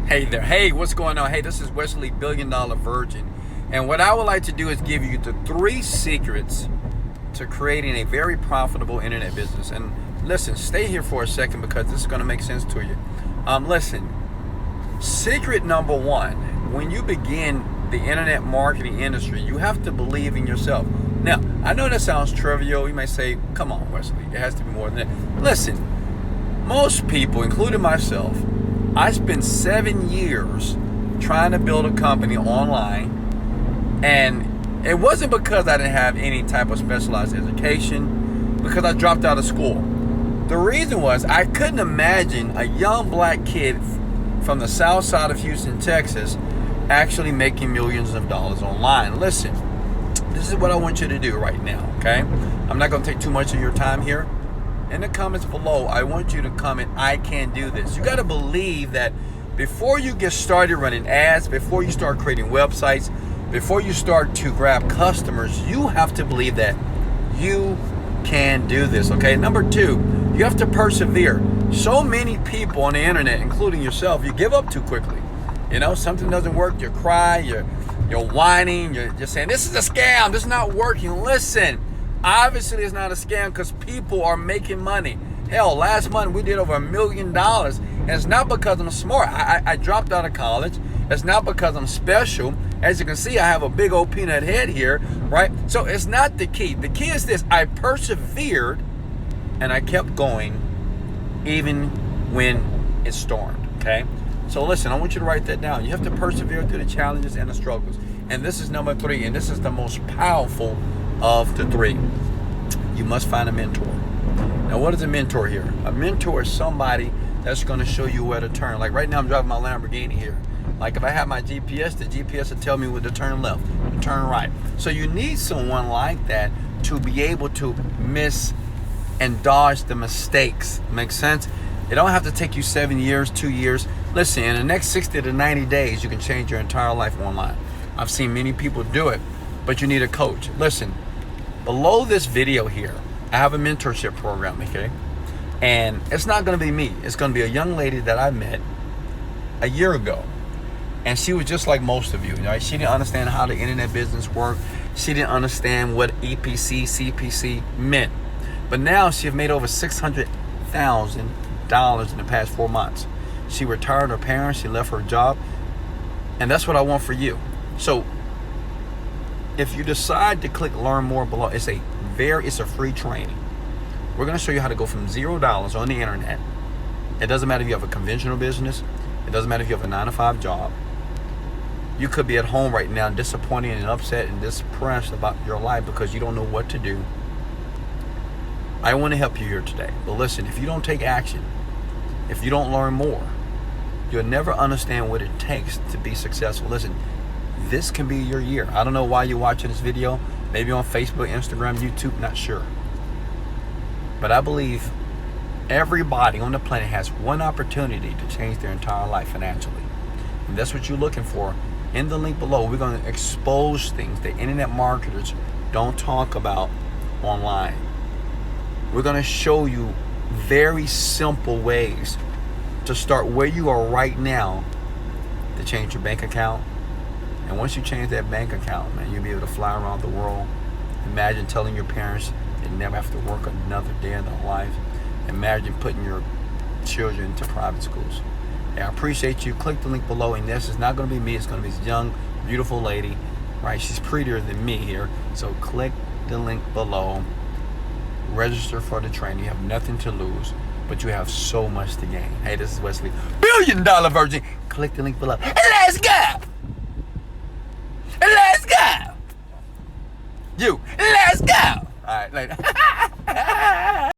Hey there. Hey, what's going on? Hey, this is Wesley, Billion Dollar Virgin. And what I would like to do is give you the 3 secrets to creating a very profitable internet business. And listen, stay here for a second because this is going to make sense to you. Listen, secret number 1, when you begin the internet marketing industry, you have to believe in yourself. Now, I know that sounds trivial. You may say, come on, Wesley, it has to be more than that. Listen, most people, including myself, I spent 7 years trying to build a company online, and it wasn't because I didn't have any type of specialized education, because I dropped out of school. The reason was I couldn't imagine a young black kid from the south side of Houston, Texas, actually making millions of dollars online. Listen, this is what I want you to do right now, okay? I'm not going to take too much of your time here. In the comments below, I want you to comment, I can do this. You got to believe that before you get started running ads, before you start creating websites, before you start to grab customers, you have to believe that you can do this, okay? Number 2, you have to persevere. So many people on the internet, including yourself, you give up too quickly. You know, something doesn't work, you cry, you're whining, you're just saying, this is a scam, this is not working. Listen. Obviously, it's not a scam because people are making money. Hell, last month we did over $1 million. And it's not because I'm smart. I dropped out of college. It's not because I'm special. As you can see, I have a big old peanut head here, right? So it's not the key. The key is this. I persevered and I kept going even when it stormed, okay? So listen, I want you to write that down. You have to persevere through the challenges and the struggles. And this is number 3, and this is the most powerful of the 3. You must find a mentor. Now, what is a mentor here? A mentor is somebody that's going to show you where to turn. Like right now, I'm driving my Lamborghini here. Like if I have my GPS, the GPS will tell me where to turn left, to turn right. So you need someone like that to be able to miss and dodge the mistakes. Make sense? It don't have to take you 7 years, 2 years. Listen, in the next 60 to 90 days, you can change your entire life online. I've seen many people do it, but you need a coach. Listen, below this video here, I have a mentorship program, okay? And it's not going to be me. It's going to be a young lady that I met a year ago. And she was just like most of you, right? She didn't understand how the internet business worked. She didn't understand what EPC, CPC meant. But now she has made over $600,000 in the past 4 months. She retired her parents. She left her job. And that's what I want for you. So if you decide to click learn more below, it's a free training. We're going to show you how to go from $0 on the internet. It doesn't matter if you have a conventional business. It doesn't matter if you have a 9-to-5 job. You could be at home right now disappointed and upset and depressed about your life because you don't know what to do. I want to help you here today. But listen, if you don't take action, if you don't learn more, you'll never understand what it takes to be successful. Listen, this can be your year. I don't know why you're watching this video. Maybe on Facebook, Instagram, YouTube, not sure. But I believe everybody on the planet has one opportunity to change their entire life financially. And that's what you're looking for. In the link below, we're going to expose things that internet marketers don't talk about online. We're going to show you very simple ways to start where you are right now to change your bank account. And once you change that bank account, man, you'll be able to fly around the world. Imagine telling your parents they never have to work another day in their life. Imagine putting your children into private schools. Hey, I appreciate you. Click the link below. And this is not going to be me. It's going to be this young, beautiful lady. Right? She's prettier than me here. So click the link below. Register for the training. You have nothing to lose, but you have so much to gain. Hey, this is Wesley, Billion Dollar Virgin. Click the link below. And let's go! Let's go! Let's go! All right, later.